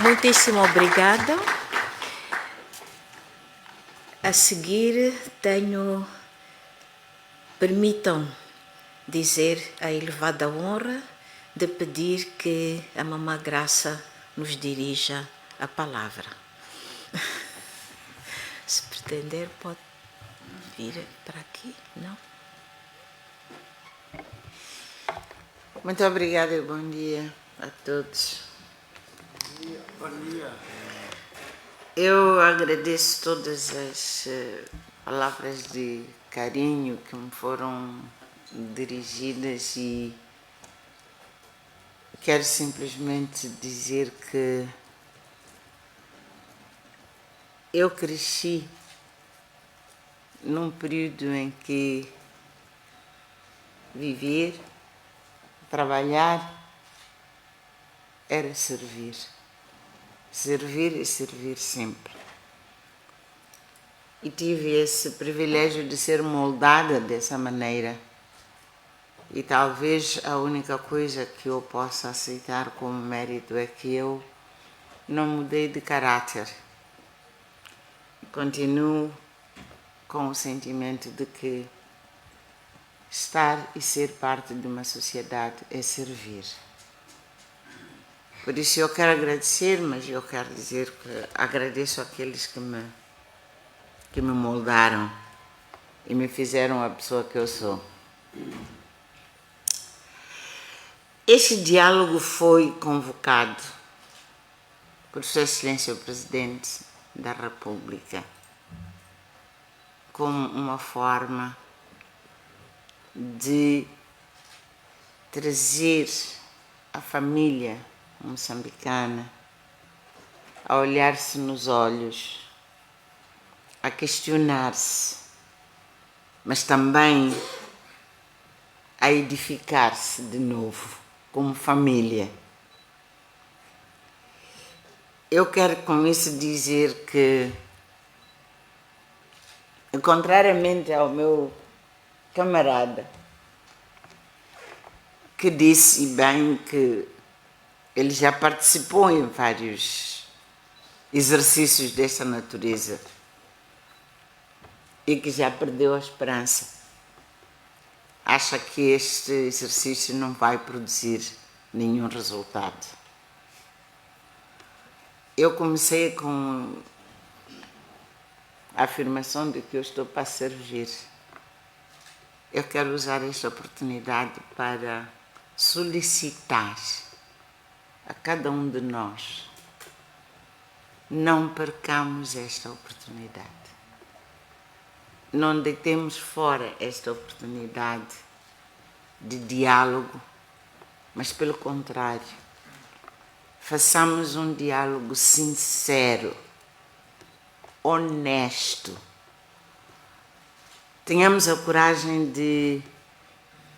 Muitíssimo obrigada. A seguir, permitam dizer a elevada honra de pedir que a Mamã Graça nos dirija a palavra. Se pretender, pode vir para aqui, não? Muito obrigada e bom dia a todos. Bom dia. Eu agradeço todas as palavras de carinho que me foram dirigidas e quero simplesmente dizer que eu cresci num período em que viver, trabalhar era servir. Servir e servir sempre. E tive esse privilégio de ser moldada dessa maneira. E talvez a única coisa que eu possa aceitar como mérito é que eu não mudei de caráter. Continuo com o sentimento de que estar e ser parte de uma sociedade é servir. Por isso eu quero agradecer, mas eu quero dizer que agradeço àqueles que me moldaram e me fizeram a pessoa que eu sou. Este diálogo foi convocado por Sua Excelência o Presidente da República como uma forma de trazer a família moçambicana a olhar-se nos olhos, a questionar-se, mas também a edificar-se de novo como família. Eu quero com isso dizer que, contrariamente ao meu camarada, que disse bem que ele já participou em vários exercícios desta natureza e que já perdeu a esperança. Acha que este exercício não vai produzir nenhum resultado. Eu comecei com a afirmação de que eu estou para servir. Eu quero usar esta oportunidade para solicitar a cada um de nós: não percamos esta oportunidade. Não deitemos fora esta oportunidade de diálogo, mas pelo contrário, façamos um diálogo sincero, honesto. Tenhamos a coragem de,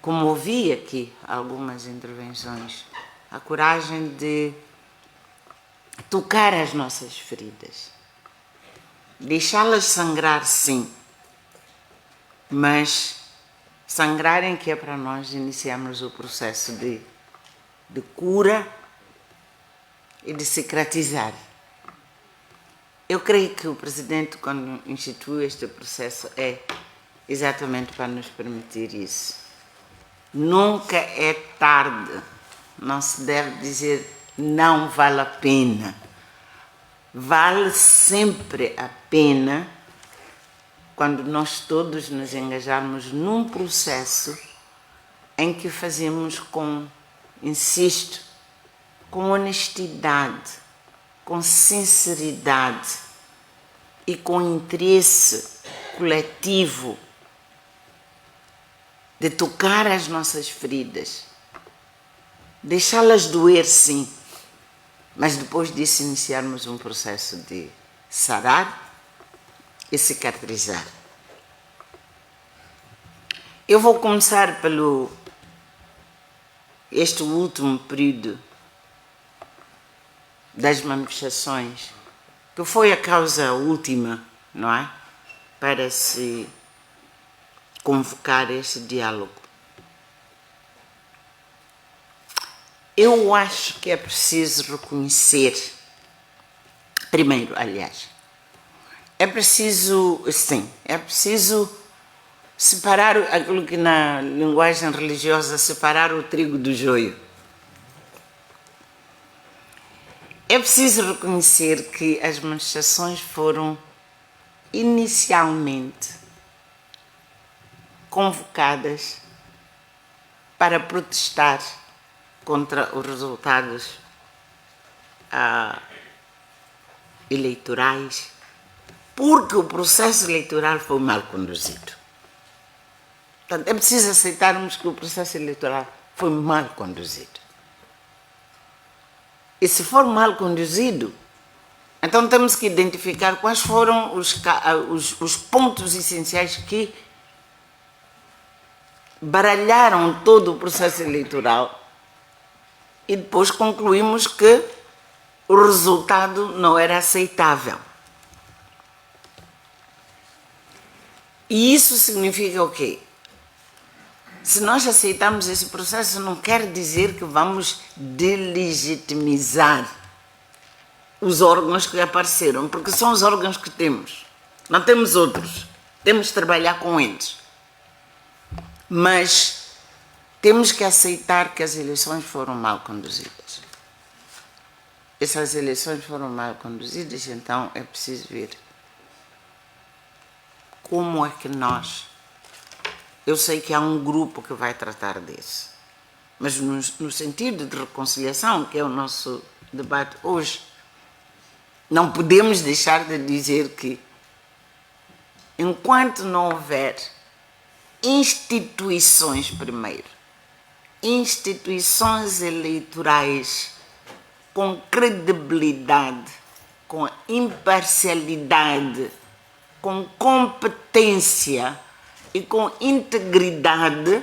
como ouvi aqui algumas intervenções, a coragem de tocar as nossas feridas, deixá-las sangrar, sim, mas sangrarem que é para nós iniciarmos o processo de cura e de cicatrizar. Eu creio que o Presidente, quando institui este processo, é exatamente para nos permitir isso. Nunca é tarde. Não se deve dizer não vale a pena. Vale sempre a pena quando nós todos nos engajarmos num processo em que fazemos com, insisto, com honestidade, com sinceridade e com interesse coletivo de tocar as nossas feridas, deixá-las doer, sim, mas depois disso iniciarmos um processo de sarar e cicatrizar. Eu vou começar pelo este último período das manifestações, que foi a causa última, não é? Para se convocar este diálogo. Eu acho que é preciso reconhecer Primeiro, aliás, é preciso separar aquilo que na linguagem religiosa separar o trigo do joio. É preciso reconhecer que as manifestações foram inicialmente convocadas para protestar contra os resultados eleitorais, porque o processo eleitoral foi mal conduzido. Portanto, é preciso aceitarmos que o processo eleitoral foi mal conduzido. E se for mal conduzido, então temos que identificar quais foram os pontos essenciais que baralharam todo o processo eleitoral e depois concluímos que o resultado não era aceitável. E isso significa o quê? Se nós aceitamos esse processo, não quer dizer que vamos delegitimizar os órgãos que apareceram, porque são os órgãos que temos. Não temos outros. Temos de trabalhar com eles. Mas temos que aceitar que as eleições foram mal conduzidas. Essas eleições foram mal conduzidas, então é preciso ver como é que nós... Eu sei que há um grupo que vai tratar disso, mas no sentido de reconciliação, que é o nosso debate hoje, não podemos deixar de dizer que, enquanto não houver instituições primeiro, instituições eleitorais com credibilidade, com imparcialidade, com competência e com integridade,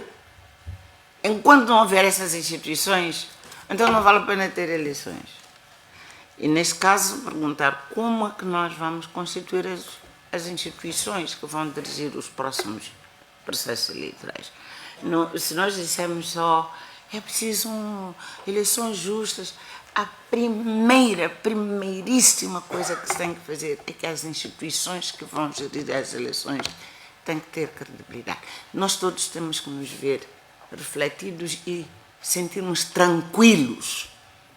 enquanto não houver essas instituições, então não vale a pena ter eleições. E nesse caso, perguntar como é que nós vamos constituir as instituições que vão dirigir os próximos processos eleitorais. Se nós dissermos só, é preciso eleições justas, a primeiríssima coisa que se tem que fazer é que as instituições que vão gerir as eleições têm que ter credibilidade. Nós todos temos que nos ver refletidos e sentirmos tranquilos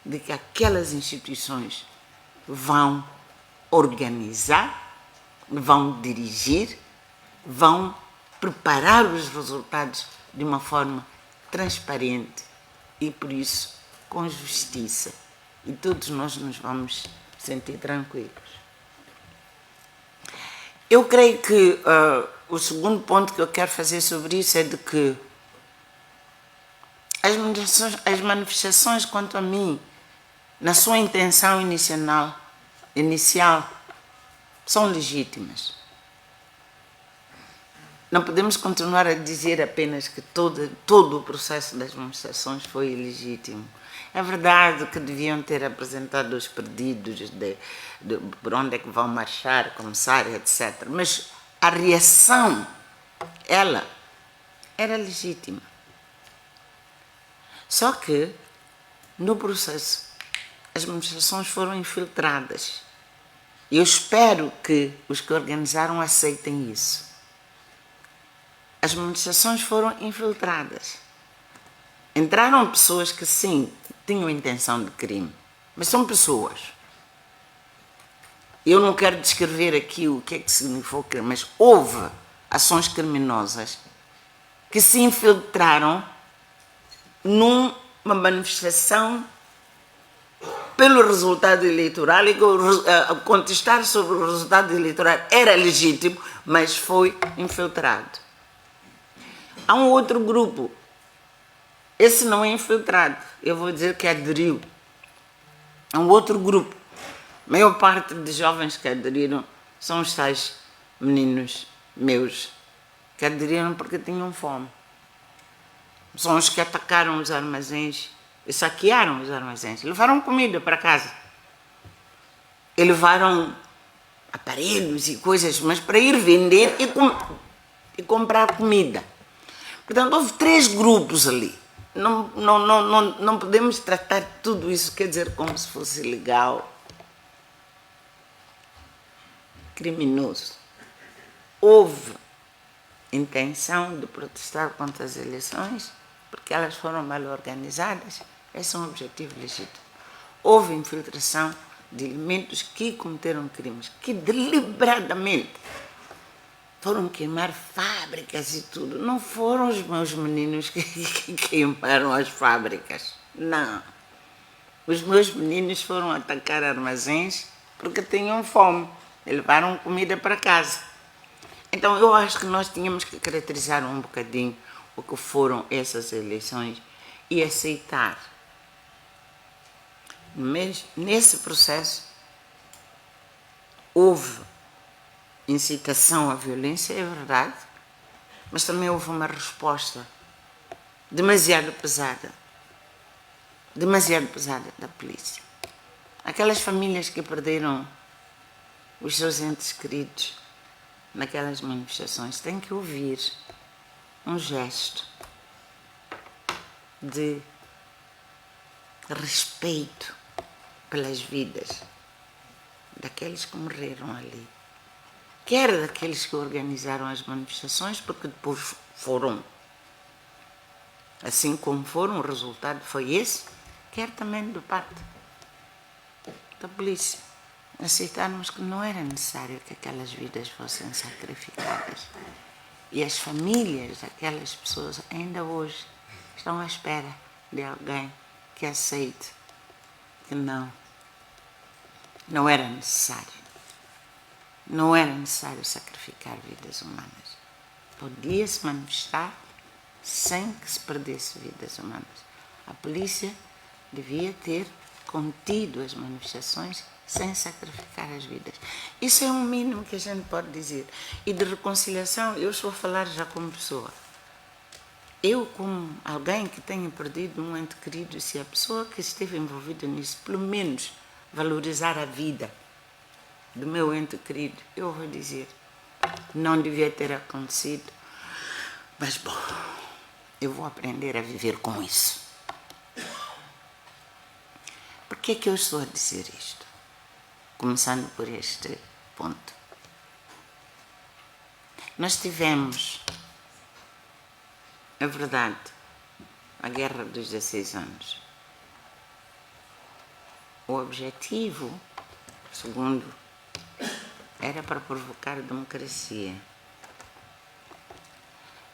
de que aquelas instituições vão organizar, vão dirigir, vão preparar os resultados de uma forma transparente e, por isso, com justiça. E todos nós nos vamos sentir tranquilos. Eu creio que o segundo ponto que eu quero fazer sobre isso é de que as manifestações, quanto a mim, na sua intenção inicial, são legítimas. Não podemos continuar a dizer apenas que todo o processo das manifestações foi ilegítimo. É verdade que deviam ter apresentado os pedidos de por onde é que vão marchar, começar, etc. Mas a reação, ela, era legítima. Só que, no processo, as manifestações foram infiltradas. E eu espero que os que organizaram aceitem isso. As manifestações foram infiltradas. Entraram pessoas que, sim, tinham intenção de crime, mas são pessoas. Eu não quero descrever aqui o que é que significou crime, mas houve ações criminosas que se infiltraram numa manifestação pelo resultado eleitoral e contestar sobre o resultado eleitoral era legítimo, mas foi infiltrado. Há um outro grupo, esse não é infiltrado, eu vou dizer que aderiu. Há um outro grupo, a maior parte de jovens que aderiram são os tais meninos meus, que aderiram porque tinham fome. São os que atacaram os armazéns e saquearam os armazéns, levaram comida para casa. E levaram aparelhos e coisas, mas para ir vender e comprar comida. Portanto, houve 3 grupos ali. Não podemos tratar tudo isso, quer dizer, como se fosse legal. criminoso. Houve intenção de protestar contra as eleições, porque elas foram mal organizadas, esse é um objetivo legítimo. Houve infiltração de elementos que cometeram crimes, que deliberadamente foram queimar fábricas e tudo. Não foram os meus meninos que queimaram as fábricas, não. Os meus meninos foram atacar armazéns porque tinham fome e levaram comida para casa. Então eu acho que nós tínhamos que caracterizar um bocadinho o que foram essas eleições e aceitar. Mas nesse processo houve incitação à violência, é verdade, mas também houve uma resposta demasiado pesada da polícia. Aquelas famílias que perderam os seus entes queridos naquelas manifestações têm que ouvir um gesto de respeito pelas vidas daqueles que morreram ali, quer daqueles que organizaram as manifestações, porque depois foram, assim como foram, o resultado foi esse, quer também de parte da polícia. Aceitarmos que não era necessário que aquelas vidas fossem sacrificadas. E as famílias daquelas pessoas ainda hoje estão à espera de alguém que aceite que não era necessário. Não era necessário sacrificar vidas humanas. Podia-se manifestar sem que se perdesse vidas humanas. A polícia devia ter contido as manifestações sem sacrificar as vidas. Isso é o mínimo que a gente pode dizer. E de reconciliação, eu estou a falar já como pessoa. Eu, como alguém que tenha perdido um ente querido, se a pessoa que esteve envolvida nisso, pelo menos valorizar a vida do meu ente querido, eu vou dizer, não devia ter acontecido, mas bom, eu vou aprender a viver com isso. Por que é que eu estou a dizer isto? Começando por este ponto. Nós tivemos, é verdade, a Guerra dos 16 anos. O objetivo, segundo, era para provocar a democracia.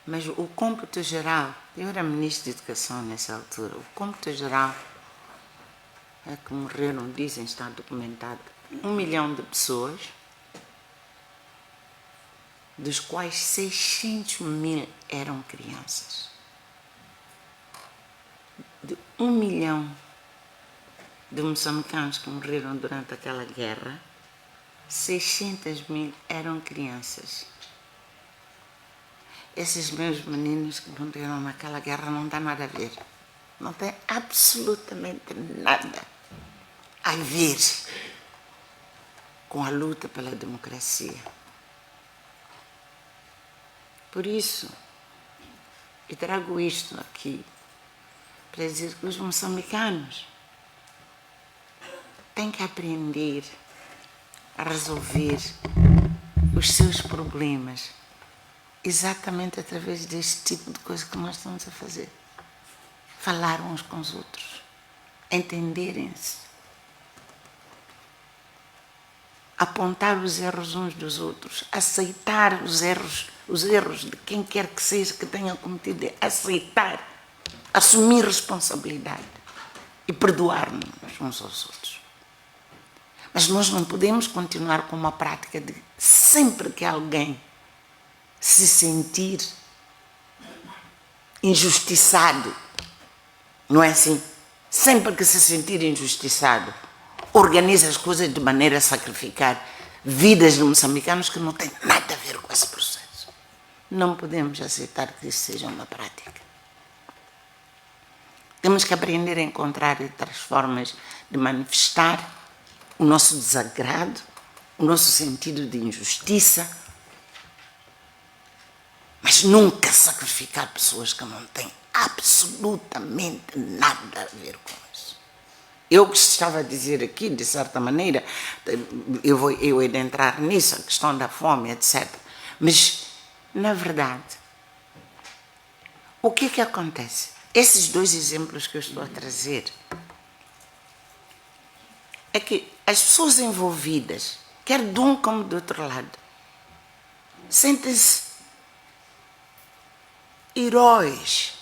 Mas o cômputo geral, eu era ministro de Educação nessa altura, o cômputo geral é que morreram, dizem, está documentado, 1 milhão de pessoas, dos quais 600 mil eram crianças. De 1 milhão de moçambicanos que morreram durante aquela guerra, 600 mil eram crianças. Esses meus meninos que morreram naquela guerra não tem nada a ver. Não tem absolutamente nada a ver com a luta pela democracia. Por isso, eu trago isto aqui para dizer que os moçambicanos têm que aprender a resolver os seus problemas exatamente através deste tipo de coisa que nós estamos a fazer. Falar uns com os outros, entenderem-se, apontar os erros uns dos outros, aceitar os erros de quem quer que seja que tenha cometido, aceitar, assumir responsabilidade e perdoar-nos uns aos outros. Mas nós não podemos continuar com uma prática de sempre que alguém se sentir injustiçado, não é assim? Sempre que se sentir injustiçado, organiza as coisas de maneira a sacrificar vidas de moçambicanos que não têm nada a ver com esse processo. Não podemos aceitar que isso seja uma prática. Temos que aprender a encontrar outras formas de manifestar o nosso desagrado, o nosso sentido de injustiça, mas nunca sacrificar pessoas que não têm absolutamente nada a ver com isso. Eu que estava a dizer aqui, de certa maneira, eu ia entrar nisso, a questão da fome, etc. Mas, na verdade, o que acontece? Esses dois exemplos que eu estou a trazer é que as pessoas envolvidas, quer de um como do outro lado, sentem-se heróis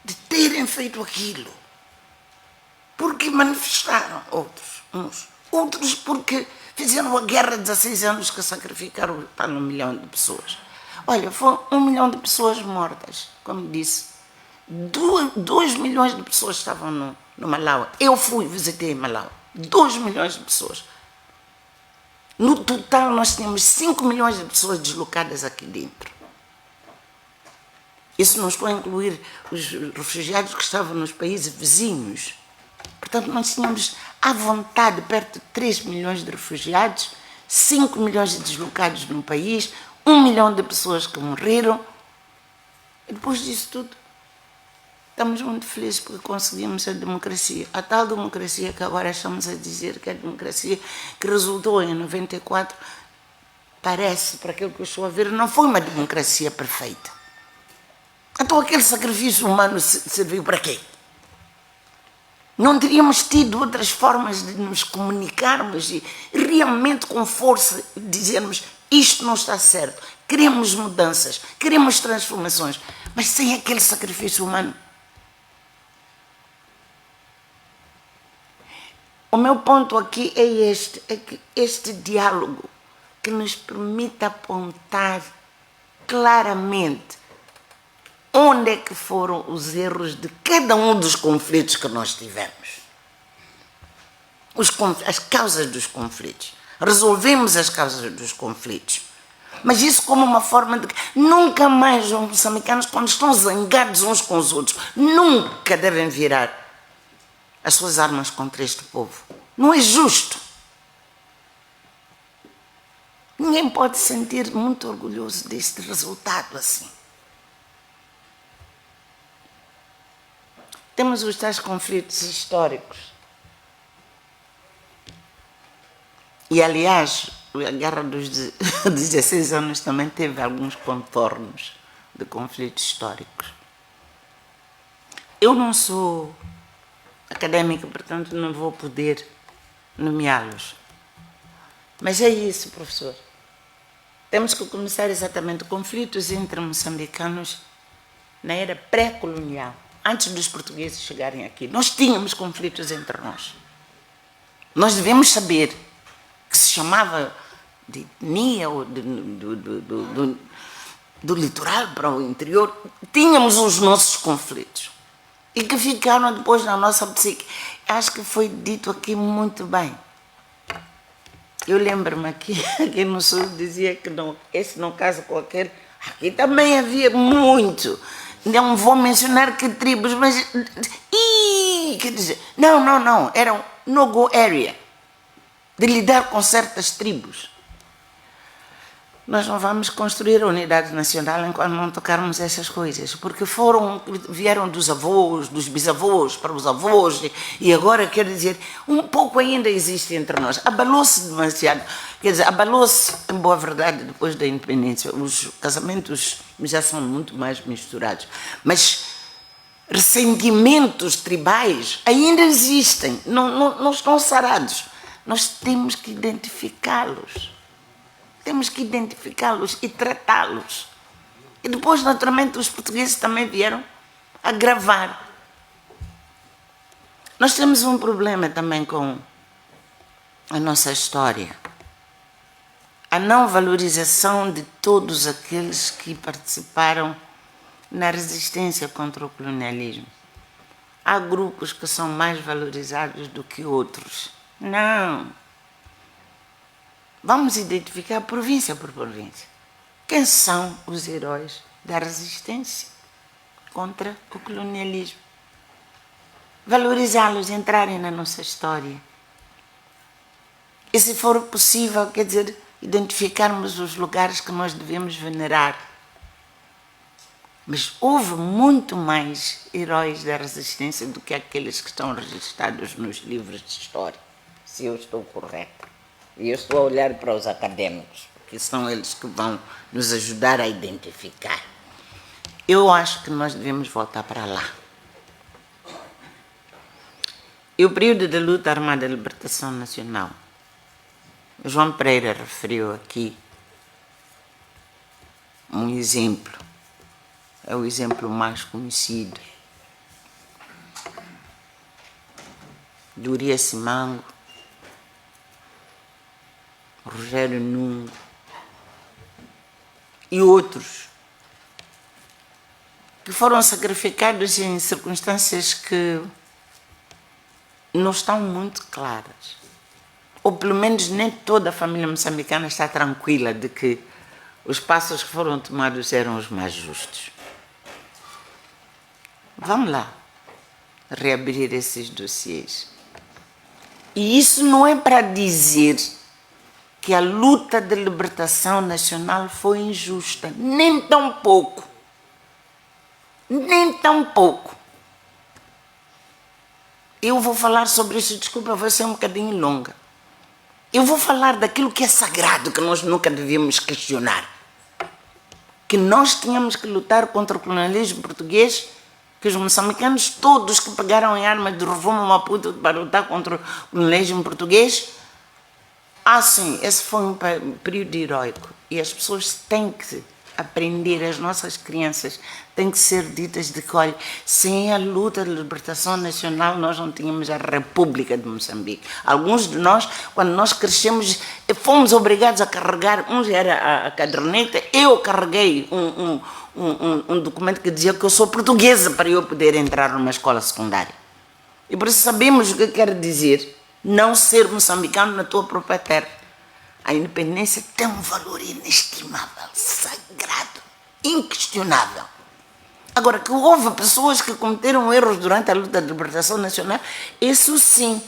de terem feito aquilo. Porque manifestaram outros porque fizeram a guerra de 16 anos que sacrificaram para 1 milhão de pessoas. Olha, foram 1 milhão de pessoas mortas, como disse. 2 milhões de pessoas estavam no Malau. Eu visitei Malau. 2 milhões de pessoas. No total, nós tínhamos 5 milhões de pessoas deslocadas aqui dentro. Isso não estou a incluir os refugiados que estavam nos países vizinhos. Portanto, nós tínhamos à vontade perto de 3 milhões de refugiados, 5 milhões de deslocados no país, 1 milhão de pessoas que morreram. E depois disso tudo, estamos muito felizes porque conseguimos a democracia. A tal democracia que agora estamos a dizer que é a democracia que resultou em 94, parece, para aquilo que eu estou a ver, não foi uma democracia perfeita. Então aquele sacrifício humano serviu para quê? Não teríamos tido outras formas de nos comunicarmos e realmente com força dizermos isto não está certo, queremos mudanças, queremos transformações, mas sem aquele sacrifício humano. O meu ponto aqui é que este diálogo que nos permite apontar claramente onde é que foram os erros de cada um dos conflitos que nós tivemos. As causas dos conflitos. Resolvemos as causas dos conflitos. Mas isso como uma forma de que nunca mais os moçambicanos, quando estão zangados uns com os outros, nunca devem virar as suas armas contra este povo. Não é justo. Ninguém pode se sentir muito orgulhoso deste resultado assim. Temos os tais conflitos históricos. E, aliás, a Guerra dos 16 anos também teve alguns contornos de conflitos históricos. Eu não sou académica, portanto não vou poder nomeá-los. Mas é isso, professor. Temos que começar exatamente conflitos entre moçambicanos na era pré-colonial. Antes dos portugueses chegarem aqui, nós tínhamos conflitos entre nós. Nós devemos saber que se chamava de etnia ou do litoral para o interior, tínhamos os nossos conflitos e que ficaram depois na nossa psique. Acho que foi dito aqui muito bem. Eu lembro-me aqui no Sul dizia que não, esse não casa com aquele. Aqui também havia muito. Não vou mencionar que tribos, mas... quer dizer, não. Era um no-go area de lidar com certas tribos. Nós não vamos construir a unidade nacional enquanto não tocarmos essas coisas, porque vieram dos avós, dos bisavós para os avós, e agora, quer dizer, um pouco ainda existe entre nós. Abalou-se demasiado, quer dizer, abalou-se, em boa verdade, depois da independência. Os casamentos já são muito mais misturados, mas ressentimentos tribais ainda existem, não estão sarados. Nós temos que identificá-los. Temos que identificá-los e tratá-los. E depois, naturalmente, os portugueses também vieram agravar. Nós temos um problema também com a nossa história. A não valorização de todos aqueles que participaram na resistência contra o colonialismo. Há grupos que são mais valorizados do que outros. Não. Vamos identificar província por província. Quem são os heróis da resistência contra o colonialismo? Valorizá-los, entrarem na nossa história. E se for possível, quer dizer, identificarmos os lugares que nós devemos venerar. Mas houve muito mais heróis da resistência do que aqueles que estão registrados nos livros de história, se eu estou correta. E eu estou a olhar para os acadêmicos, porque são eles que vão nos ajudar a identificar. Eu acho que nós devemos voltar para lá. E o período da luta armada de libertação nacional, João Pereira referiu aqui um exemplo, é o exemplo mais conhecido, de Urias Simango, Rogério Nungo e outros que foram sacrificados em circunstâncias que não estão muito claras. Ou pelo menos nem toda a família moçambicana está tranquila de que os passos que foram tomados eram os mais justos. Vamos lá reabrir esses dossiês. E isso não é para dizer que a luta de libertação nacional foi injusta, nem tão pouco. Nem tão pouco. Eu vou falar sobre isso, desculpa, vai ser um bocadinho longa. Eu vou falar daquilo que é sagrado, que nós nunca devíamos questionar. Que nós tínhamos que lutar contra o colonialismo português, que os moçambicanos todos que pegaram em armas de Rovuma Maputo para lutar contra o colonialismo português. Sim, esse foi um período heróico. E as pessoas têm que aprender, as nossas crianças têm que ser ditas de que, olha, sem a luta de libertação nacional nós não tínhamos a República de Moçambique. Alguns de nós, quando nós crescemos, fomos obrigados a carregar, uns era a caderneta, eu carreguei um documento que dizia que eu sou portuguesa para eu poder entrar numa escola secundária. E por isso sabemos o que quer dizer não ser moçambicano na tua própria terra. A independência tem um valor inestimável, sagrado, inquestionável. Agora, que houve pessoas que cometeram erros durante a luta de libertação nacional, isso sim.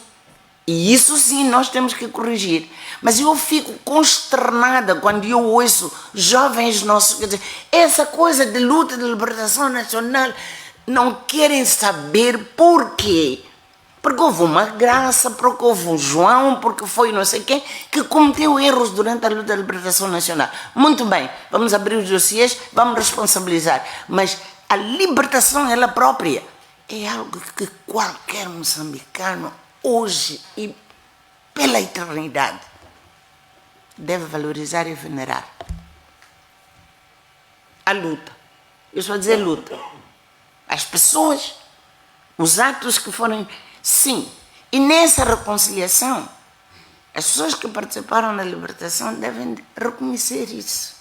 E isso sim nós temos que corrigir. Mas eu fico consternada quando eu ouço jovens nossos que dizem essa coisa de luta de libertação nacional, não querem saber por quê. Porque houve uma Graça, porque houve um João, porque foi não sei quem, que cometeu erros durante a luta da libertação nacional. Muito bem, vamos abrir os dossiês, vamos responsabilizar. Mas a libertação ela própria é algo que qualquer moçambicano, hoje e pela eternidade, deve valorizar e venerar. A luta. Eu estou a dizer luta. As pessoas, os atos que foram... Sim, e nessa reconciliação, as pessoas que participaram na libertação devem reconhecer isso.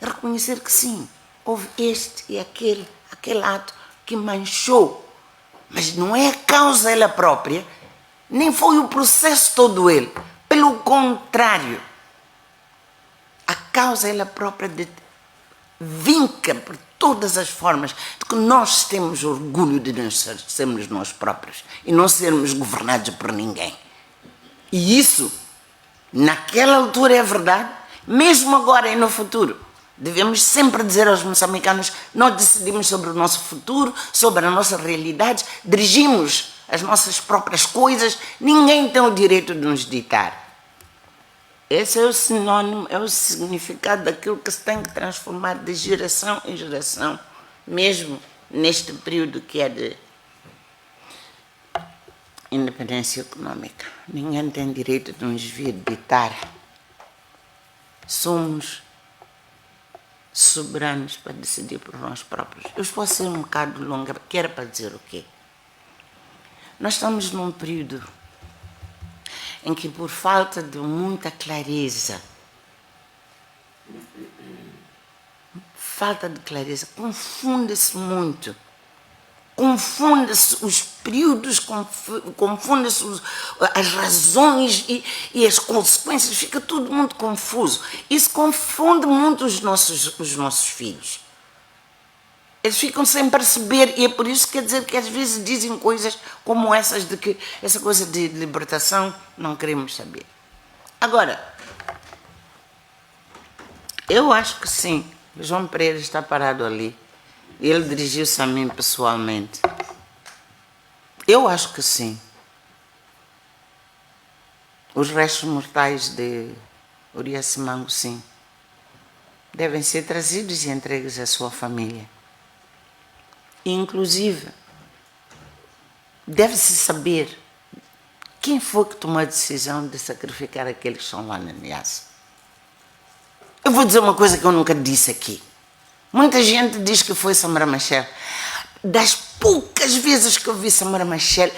Reconhecer que sim, houve este e aquele ato que manchou, mas não é a causa ela própria, nem foi o processo todo ele. Pelo contrário, a causa ela própria vinca por todas as formas de que nós temos orgulho de nós sermos nós próprios e não sermos governados por ninguém. E isso, naquela altura é verdade, mesmo agora e no futuro. Devemos sempre dizer aos moçambicanos, nós decidimos sobre o nosso futuro, sobre a nossa realidade, dirigimos as nossas próprias coisas, ninguém tem o direito de nos ditar. Esse é o sinônimo, é o significado daquilo que se tem que transformar de geração em geração, mesmo neste período que é de independência econômica. Ninguém tem direito de nos vir ditar. Somos soberanos para decidir por nós próprios. Eu posso ser um bocado longa, que era para dizer o quê? Nós estamos num período em que, por falta de muita clareza, confunde-se muito. Confunde-se os períodos, confunde-se as razões e as consequências, fica tudo muito confuso. Isso confunde muito os nossos filhos. Eles ficam sem perceber, e é por isso que quer dizer que às vezes dizem coisas como essas, de que essa coisa de libertação não queremos saber. Agora, eu acho que sim, O João Pereira está parado ali. Ele dirigiu-se a mim pessoalmente. Eu acho que sim. Os restos mortais de Urias Simango, sim, devem ser trazidos e entregues à sua família. Inclusive, deve-se saber quem foi que tomou a decisão de sacrificar aqueles que estão lá na Niassa. Eu vou dizer uma coisa que eu nunca disse aqui. Muita gente diz que foi Samara Machel. Das poucas vezes que eu vi Samara Machel,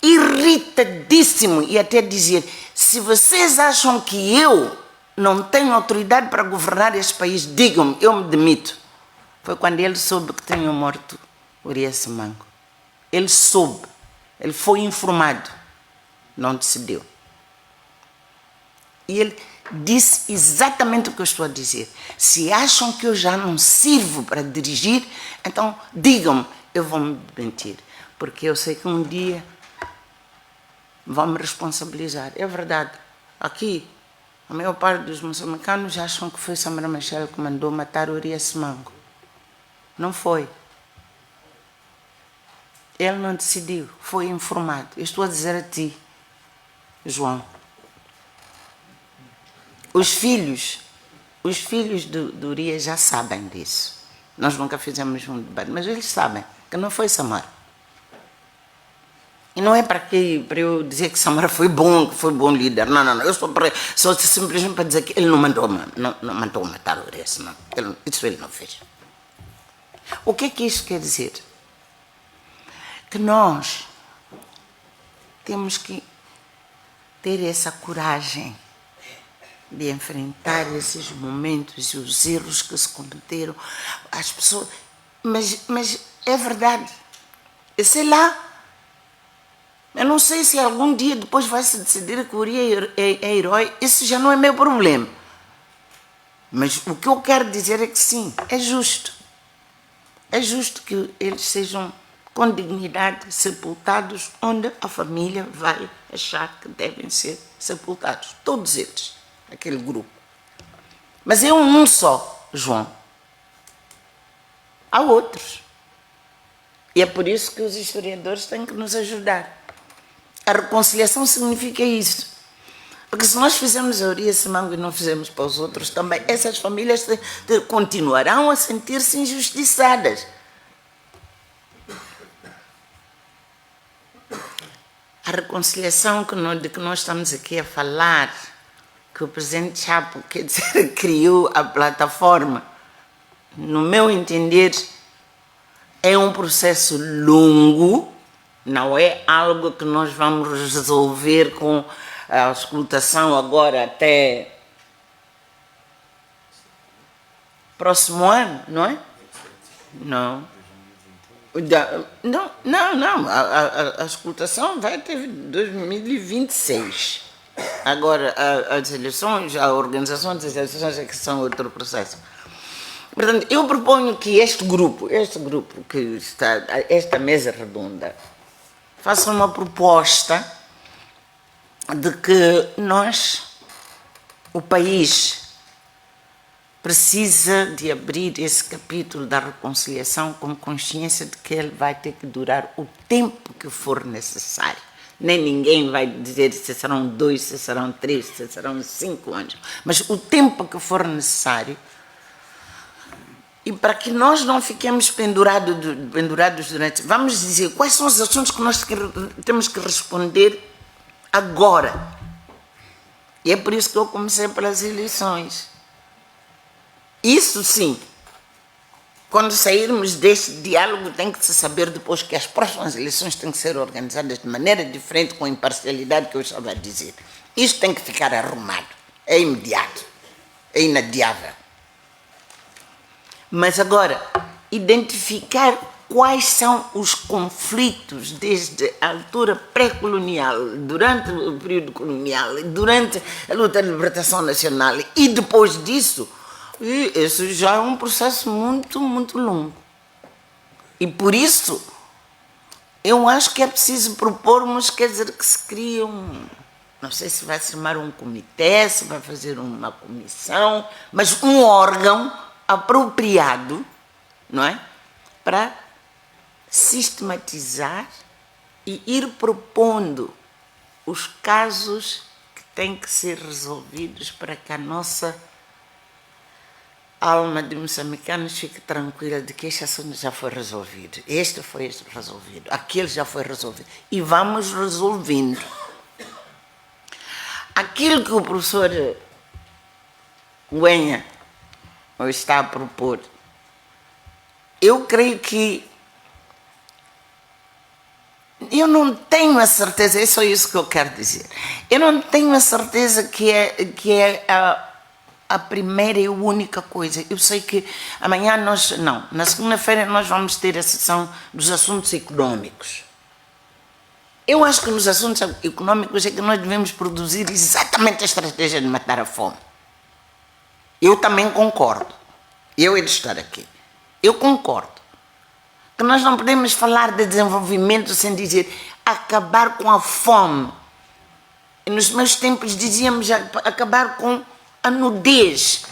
irritadíssimo, e até dizer, se vocês acham que eu não tenho autoridade para governar este país, digam-me, eu me demito. Foi quando ele soube que tinham morto Urias Simango. Ele soube, ele foi informado, não decidiu. E ele disse exatamente o que eu estou a dizer. Se acham que eu já não sirvo para dirigir, então digam-me, eu vou me mentir. Porque eu sei que um dia vão me responsabilizar. É verdade. Aqui, a maior parte dos moçambicanos acham que foi Samara Machel que mandou matar Urias Simango. Não foi. Ele não decidiu, foi informado. Eu estou a dizer a ti, João. Os filhos do Urias já sabem disso. Nós nunca fizemos um debate, mas eles sabem que não foi Samara. E não é para eu dizer que Samara foi bom líder. Não. Eu só simplesmente para dizer que ele não mandou matar o Urias, não. Isso ele não fez. O que é que isso quer dizer? Que nós temos que ter essa coragem de enfrentar esses momentos e os erros que se cometeram. As pessoas... Mas é verdade. Eu sei lá. Eu não sei se algum dia depois vai se decidir que o Urias é herói. Isso já não é meu problema. Mas o que eu quero dizer é que sim, é justo. É justo que eles sejam com dignidade sepultados onde a família vai achar que devem ser sepultados. Todos eles, aquele grupo. Mas é um só, João. Há outros. E é por isso que os historiadores têm que nos ajudar. A reconciliação significa isso. Porque se nós fizermos a Urias Simango e não fizermos para os outros também, essas famílias continuarão a sentir-se injustiçadas. A reconciliação de que nós estamos aqui a falar, que o presidente Chapo, quer dizer, criou a plataforma, no meu entender, é um processo longo, não é algo que nós vamos resolver com a auscultação agora até próximo ano, não é? Não. Não. A auscultação vai até 2026. Agora, as eleições, a organização das eleições é que são outro processo. Portanto, eu proponho que este grupo que está, esta mesa redonda, faça uma proposta de que nós, o país, precisa de abrir esse capítulo da reconciliação com consciência de que ele vai ter que durar o tempo que for necessário. Nem ninguém vai dizer se serão 2, se serão 3, se serão 5 anos. Mas o tempo que for necessário. E para que nós não fiquemos pendurados durante... Vamos dizer, quais são os assuntos que nós temos que responder agora. E é por isso que eu comecei pelas eleições. Isso sim, quando sairmos deste diálogo, tem que se saber depois que as próximas eleições têm que ser organizadas de maneira diferente, com imparcialidade, que eu estava a dizer. Isto tem que ficar arrumado, é imediato, é inadiável. Mas agora, identificar quais são os conflitos desde a altura pré-colonial, durante o período colonial, durante a luta de libertação nacional e depois disso. E isso já é um processo muito, muito longo. E por isso, eu acho que é preciso propormos, quer dizer, que se crie não sei se vai se chamar um comitê, se vai fazer uma comissão, mas um órgão apropriado, não é? Para sistematizar e ir propondo os casos que têm que ser resolvidos para que a nossa alma de moçambicanos fique tranquila de que este assunto já foi resolvido, este foi resolvido, aquele já foi resolvido, e vamos resolvendo. Aquilo que o professor Nguenha está a propor, eu creio que eu não tenho a certeza, é só isso que eu quero dizer, eu não tenho a certeza que é a primeira e única coisa. Eu sei que amanhã na segunda-feira nós vamos ter a sessão dos assuntos econômicos. Eu acho que nos assuntos econômicos é que nós devemos produzir exatamente a estratégia de matar a fome. Eu também concordo. Eu he de estar aqui. Eu concordo. Que nós não podemos falar de desenvolvimento sem dizer acabar com a fome. E nos meus tempos dizíamos acabar com a nudez.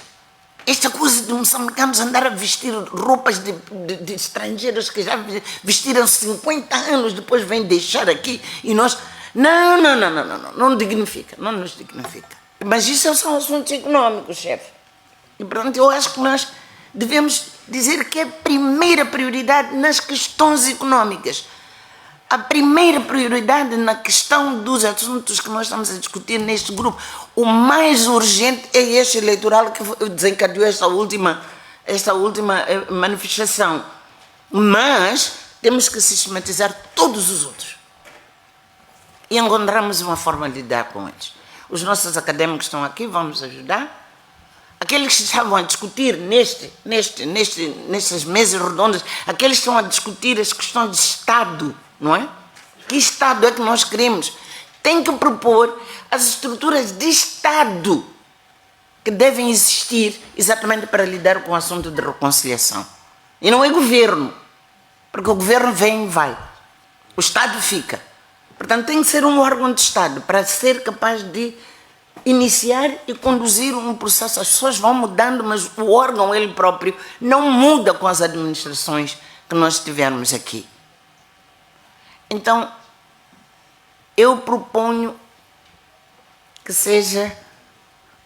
Esta coisa de moçambicanos andar a vestir roupas de estrangeiros que já vestiram 50 anos, depois vêm deixar aqui e nós... Não dignifica, não nos dignifica. Mas isso são assuntos econômicos, chefe. E pronto, eu acho que nós devemos dizer que é a primeira prioridade nas questões econômicas. A primeira prioridade na questão dos assuntos que nós estamos a discutir neste grupo, o mais urgente é este eleitoral que desencadeou esta última manifestação. Mas temos que sistematizar todos os outros. E encontramos uma forma de lidar com eles. Os nossos académicos estão aqui, vamos ajudar. Aqueles que estavam a discutir nestas mesas redondas, aqueles que estão a discutir as questões de Estado, não é? Que Estado é que nós queremos? Tem que propor as estruturas de Estado que devem existir exatamente para lidar com o assunto de reconciliação. E não é governo, porque o governo vem e vai. O Estado fica. Portanto, tem que ser um órgão de Estado para ser capaz de iniciar e conduzir um processo. As pessoas vão mudando, mas o órgão, ele próprio, não muda com as administrações que nós tivermos aqui. Então, eu proponho que seja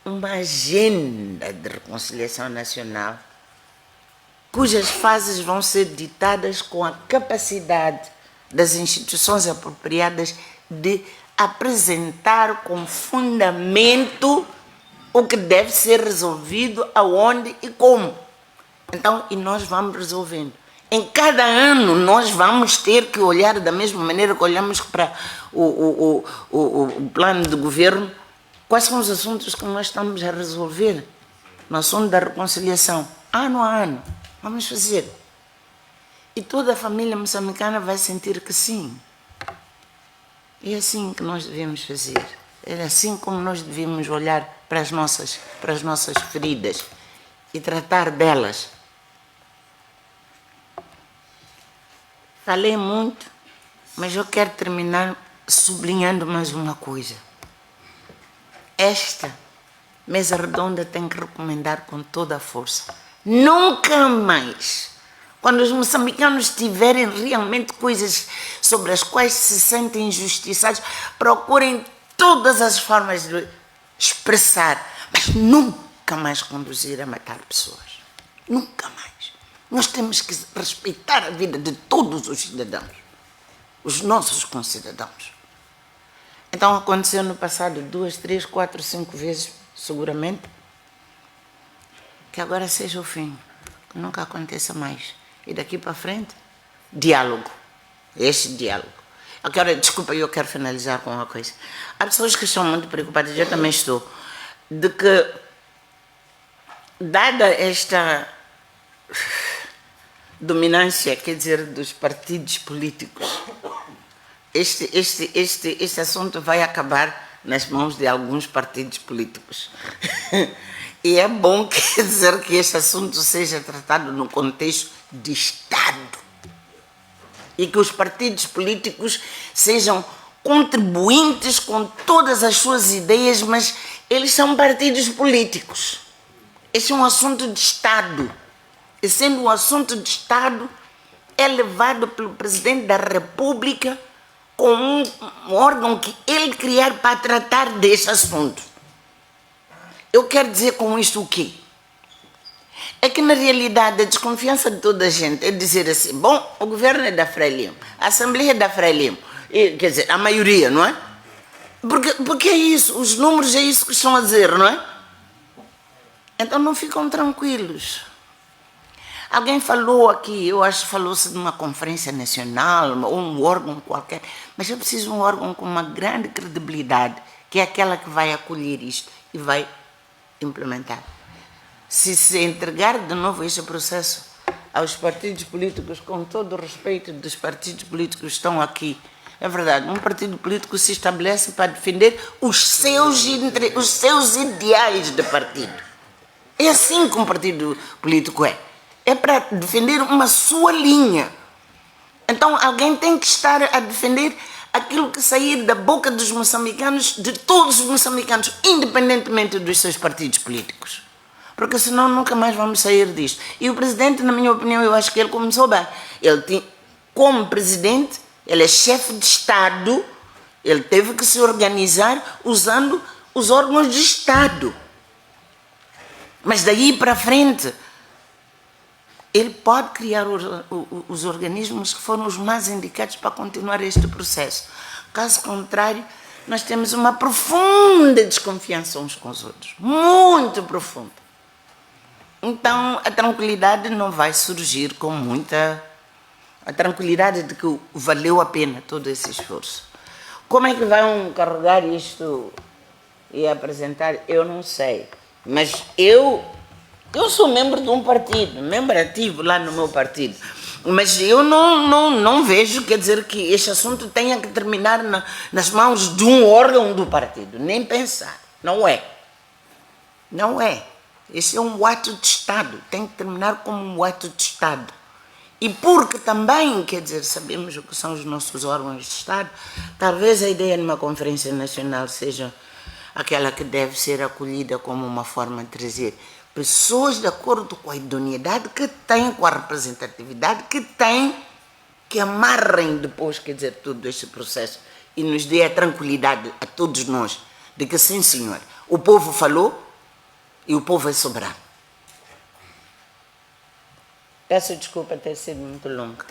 uma agenda de reconciliação nacional, cujas fases vão ser ditadas com a capacidade das instituições apropriadas de apresentar com fundamento o que deve ser resolvido, aonde e como. Então, e nós vamos resolvendo. Em cada ano nós vamos ter que olhar da mesma maneira que olhamos para o plano de governo, quais são os assuntos que nós estamos a resolver no assunto da reconciliação, ano a ano. Vamos fazer. E toda a família moçambicana vai sentir que sim. É assim que nós devemos fazer. É assim como nós devemos olhar para as nossas feridas e tratar delas. Falei muito, mas eu quero terminar sublinhando mais uma coisa. Esta mesa redonda tem que recomendar com toda a força. Nunca mais, quando os moçambicanos tiverem realmente coisas sobre as quais se sentem injustiçados, procurem todas as formas de expressar, mas nunca mais conduzir a matar pessoas. Nunca mais. Nós temos que respeitar a vida de todos os cidadãos, os nossos concidadãos. Então aconteceu no passado 2, 3, 4, 5 vezes, seguramente, que agora seja o fim, que nunca aconteça mais. E daqui para frente, diálogo, este diálogo. Agora, desculpa, eu quero finalizar com uma coisa. Há pessoas que estão muito preocupadas, eu também estou, de que, dada esta dominância, quer dizer, dos partidos políticos, este assunto vai acabar nas mãos de alguns partidos políticos. E é bom, quer dizer, que este assunto seja tratado no contexto de Estado. E que os partidos políticos sejam contribuintes com todas as suas ideias, mas eles são partidos políticos. Este é um assunto de Estado. e sendo um assunto de Estado, é levado pelo Presidente da República com um órgão que ele criar para tratar desse assunto. Eu quero dizer com isto o quê? É que, na realidade, a desconfiança de toda a gente é dizer assim, bom, o governo é da Frelimo, a Assembleia é da Frelimo, quer dizer, a maioria, não é? Porque é isso, os números é isso que estão a dizer, não é? Então não ficam tranquilos. Alguém falou aqui, eu acho que falou-se de uma conferência nacional, ou um órgão qualquer, mas eu preciso de um órgão com uma grande credibilidade, que é aquela que vai acolher isto e vai implementar. Se entregar de novo este processo aos partidos políticos, com todo o respeito dos partidos políticos que estão aqui, é verdade, um partido político se estabelece para defender os seus ideais de partido. É assim que um partido político é. É para defender uma sua linha. Então alguém tem que estar a defender aquilo que sair da boca dos moçambicanos, de todos os moçambicanos, independentemente dos seus partidos políticos. Porque senão nunca mais vamos sair disto. E o presidente, na minha opinião, eu acho que ele começou bem. Como presidente, ele é chefe de Estado, ele teve que se organizar usando os órgãos de Estado. Mas daí para frente, ele pode criar os organismos que foram os mais indicados para continuar este processo. Caso contrário, nós temos uma profunda desconfiança uns com os outros. Muito profunda. Então, a tranquilidade não vai surgir com muita... A tranquilidade de que valeu a pena todo esse esforço. Como é que vão carregar isto e apresentar? Eu não sei. Mas eu sou membro de um partido, membro ativo lá no meu partido. Mas eu não vejo, quer dizer, que este assunto tenha que terminar nas mãos de um órgão do partido. Nem pensar. Não é. Não é. Esse é um ato de Estado. Tem que terminar como um ato de Estado. E porque também, quer dizer, sabemos o que são os nossos órgãos de Estado, talvez a ideia de uma conferência nacional seja aquela que deve ser acolhida como uma forma de trazer pessoas de acordo com a idoneidade que têm, com a representatividade que têm, que amarrem depois, quer dizer, todo este processo e nos dê a tranquilidade a todos nós de que sim, senhor, o povo falou e o povo é soberano. Peço desculpa ter sido muito longa.